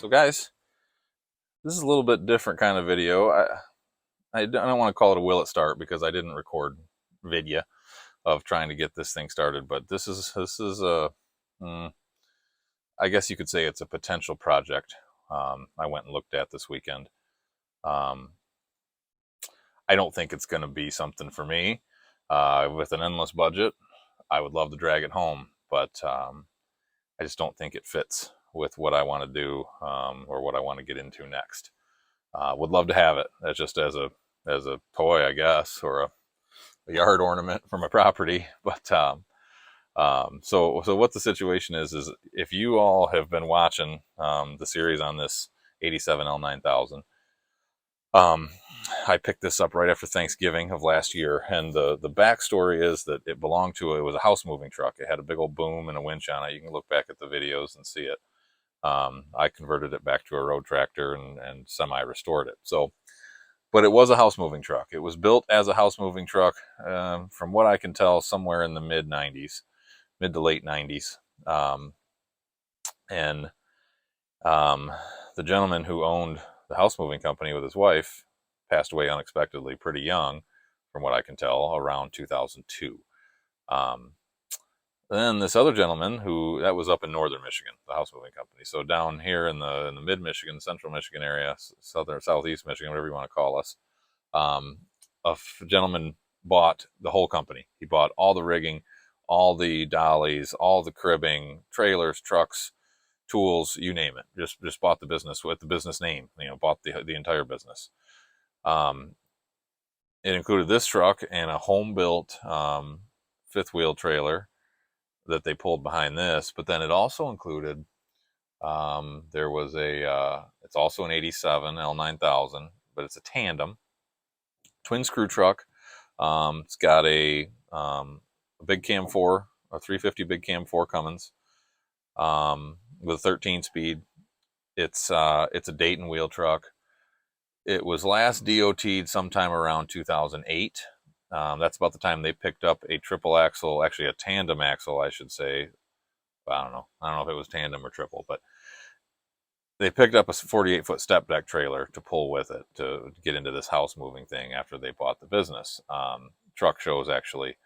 So guys, this is a little bit different kind of video. I don't want to call it a will it start because I didn't record video of trying to get this thing started, but this is a, I guess you could say it's a potential project. I went and looked at this weekend. Um, I don't think it's going to be something for me. With an endless budget, I would love to drag it home, but I just don't think it fits with what I want to do, or what I want to get into next. Would love to have it. That's just as a toy, I guess, or a yard ornament for my property. But so what the situation is if you all have been watching the series on this 87 L9000, I picked this up right after Thanksgiving of last year, and the backstory is that it was a house moving truck. It had a big old boom and a winch on it. You can look back at the videos and see it. I converted it back to a road tractor and semi-restored it. But it was a house moving truck. It was built as a house moving truck, from what I can tell, somewhere in the mid to late 90s. And the gentleman who owned the house moving company with his wife passed away unexpectedly pretty young, from what I can tell, around 2002. Then this other gentleman that was up in northern Michigan, the house moving company. So down here in the mid Michigan, central Michigan area, southeast Michigan, whatever you want to call us, a gentleman bought the whole company. He bought all the rigging, all the dollies, all the cribbing, trailers, trucks, tools, you name it. Just bought the business with the business name. Bought the entire business. It included this truck and a home built fifth wheel trailer that they pulled behind this, but then it also included, there was it's also an 87 L9000, but it's a tandem twin screw truck. It's got a big cam 4, a 350 big cam 4 Cummins, with a 13 speed. It's a Dayton wheel truck. It was last DOT'd sometime around 2008. That's about the time they picked up a triple axle, actually a tandem axle, I should say. I don't know if it was tandem or triple, but they picked up a 48-foot step deck trailer to pull with it to get into this house moving thing after they bought the business. Truck shows actually,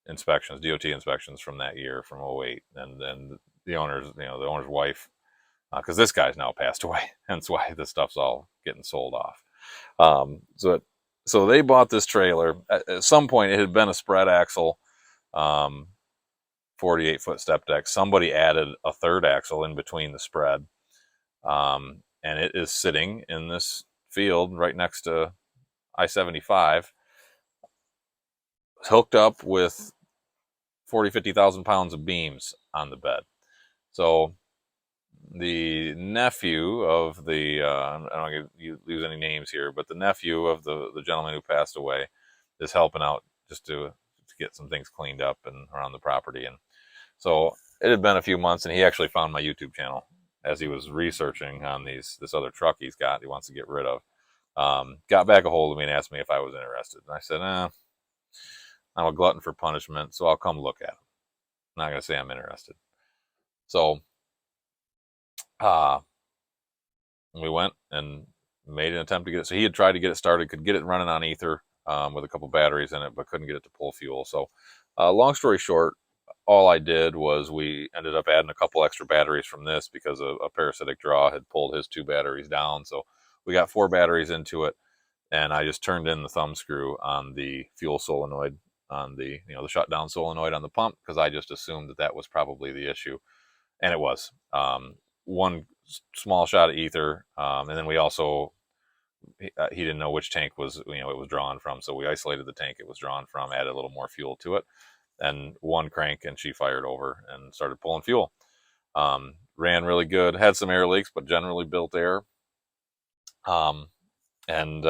inspections, DOT inspections from that year, from '08, and then the owner's wife, because this guy's now passed away, hence why this stuff's all getting sold off. So they bought this trailer. At some point, it had been a spread axle, 48-foot step deck. Somebody added a third axle in between the spread, and it is sitting in this field right next to I-75, hooked up with 50,000 pounds of beams on the bed. So the nephew of the, I don't want to use any names here, but the nephew of the gentleman who passed away is helping out just to get some things cleaned up and around the property. And so it had been a few months, and he actually found my YouTube channel as he was researching on this other truck he wants to get rid of. Got back a hold of me and asked me if I was interested. And I said, I'm a glutton for punishment, so I'll come look at him. I'm not going to say I'm interested. So we went and made an attempt to get it. So he had tried to get it started, could get it running on ether, with a couple batteries in it, but couldn't get it to pull fuel. So long story short, all I did was we ended up adding a couple extra batteries from this because a parasitic draw had pulled his 2 batteries down. So we got 4 batteries into it, and I just turned in the thumb screw on the fuel solenoid, on the shutdown solenoid on the pump, because I just assumed that was probably the issue, and it was. One small shot of ether, and then we also he didn't know which tank was it was drawn from, so we isolated the tank it was drawn from, added a little more fuel to it, and one crank, and she fired over and started pulling fuel. Ran really good, had some air leaks, but generally built air. And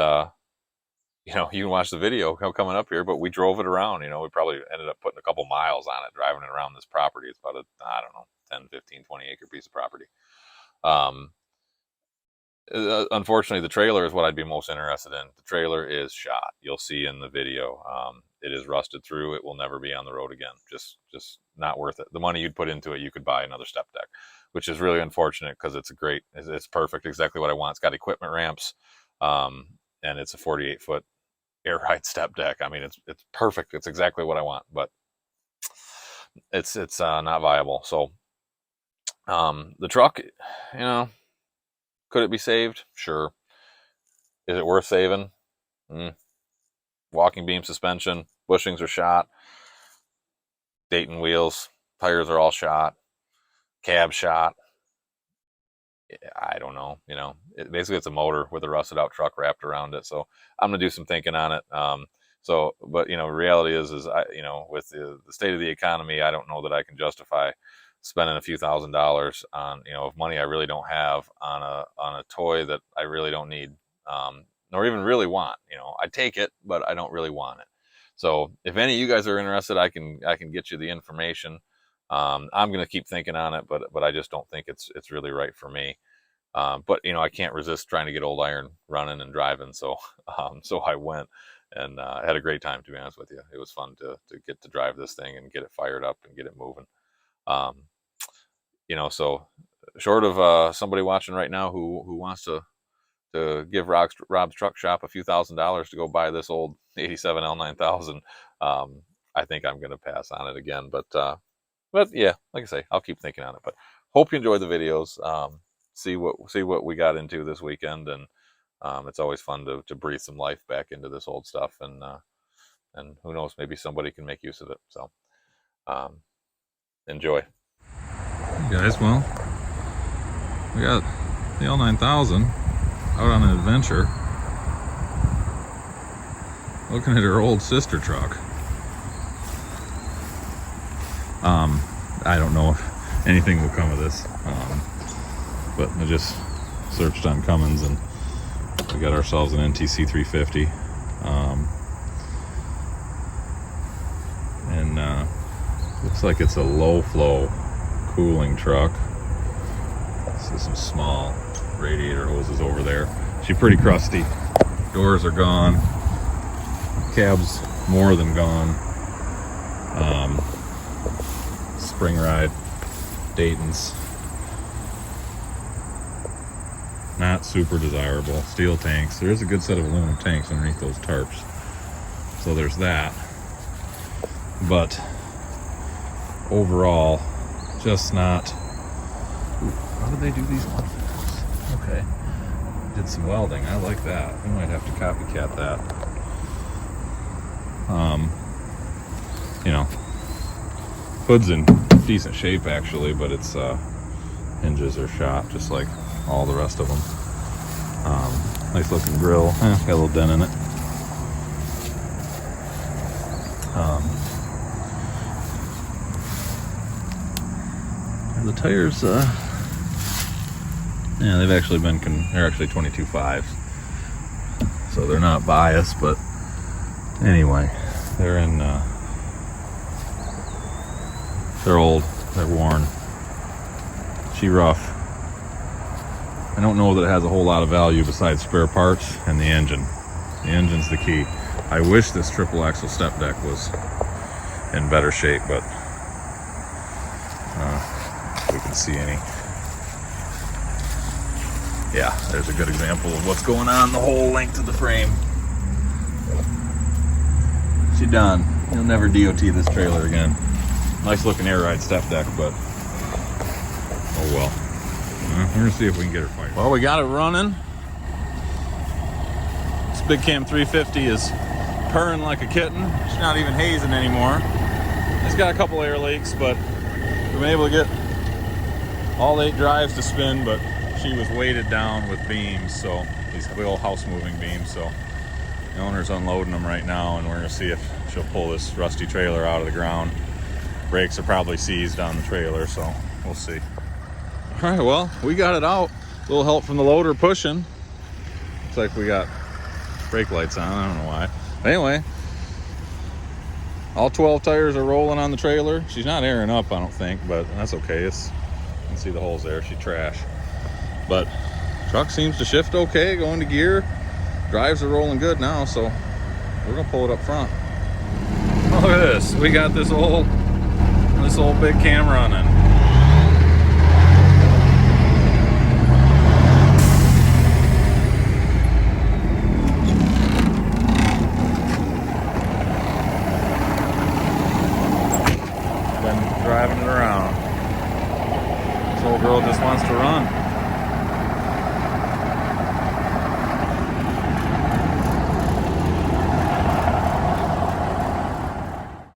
you can watch the video coming up here, but we drove it around. We probably ended up putting a couple miles on it, driving it around this property. It's about I don't know, 10, 15, 20 acre piece of property. Unfortunately, the trailer is what I'd be most interested in. The trailer is shot. You'll see in the video. It is rusted through. It will never be on the road again. Just not worth it. The money you'd put into it, you could buy another step deck, which is really unfortunate because it's perfect, exactly what I want. It's got equipment ramps, and it's a 48-foot air ride step deck. I mean, it's perfect. It's exactly what I want, but it's not viable. So the truck, could it be saved? Sure. Is it worth saving? Walking beam suspension, bushings are shot, Dayton wheels, tires are all shot, cab shot. I don't know. Basically it's a motor with a rusted out truck wrapped around it. So I'm gonna do some thinking on it. But reality is with the state of the economy, I don't know that I can justify spending a few $1,000s on of money I really don't have on a toy that I really don't need, nor even really want. I take it, but I don't really want it. So if any of you guys are interested, I can get you the information. I'm gonna keep thinking on it, but I just don't think it's really right for me. But I can't resist trying to get old iron running and driving. So I went and had a great time, to be honest with you. It was fun to get to drive this thing and get it fired up and get it moving. So short of somebody watching right now who wants to give Rob's Truck Shop a few $1,000s to go buy this old 87 L9000, I think I'm going to pass on it again. But yeah, like I say, I'll keep thinking on it. But hope you enjoy the videos. See what we got into this weekend, and it's always fun to breathe some life back into this old stuff, and who knows, maybe somebody can make use of it. So enjoy. Hey guys, well, we got the L9000 out on an adventure, looking at her old sister truck. I don't know if anything will come of this, but I just searched on Cummins and we got ourselves an NTC 350, and looks like it's a low flow cooling truck. See some small radiator hoses over there. She's pretty crusty. Doors are gone. Cab's more than gone. Spring ride Dayton's. Not super desirable. Steel tanks. There is a good set of aluminum tanks underneath those tarps, so there's that. But overall, just not. Ooh, how do they do these ones? Okay, did some welding. I like that. We might have to copycat that. Hood's in decent shape actually, but its hinges are shot just like all the rest of them. Nice looking grill. Got a little dent in it. The tires, yeah, they've actually been, they're actually 22.5s, so they're not biased, but anyway, they're in, they're old, they're worn. She rough. I don't know that it has a whole lot of value besides spare parts and the engine. The engine's the key. I wish this triple axle step deck was in better shape, but we can see any. Yeah, there's a good example of what's going on the whole length of the frame. She done. You'll never DOT this trailer again. Nice looking air ride step deck, but oh well. We're gonna see if we can get her fired. Well, we got it running. This Big Cam 350 is purring like a kitten. She's not even hazing anymore. It's got a couple air leaks, but we've been able to get all 8 drives to spin, but she was weighted down with beams, so these big old house moving beams. So the owner's unloading them right now, and we're gonna see if she'll pull this rusty trailer out of the ground. Brakes are probably seized on the trailer, so we'll see. All right, well, we got it out. A little help from the loader pushing. Looks like we got brake lights on, I don't know why. But anyway, all 12 tires are rolling on the trailer. She's not airing up, I don't think, but that's okay. You can see the holes there, she trashed. But truck seems to shift okay, going to gear. Drives are rolling good now, so we're gonna pull it up front. Look at this, we got this old big cam running.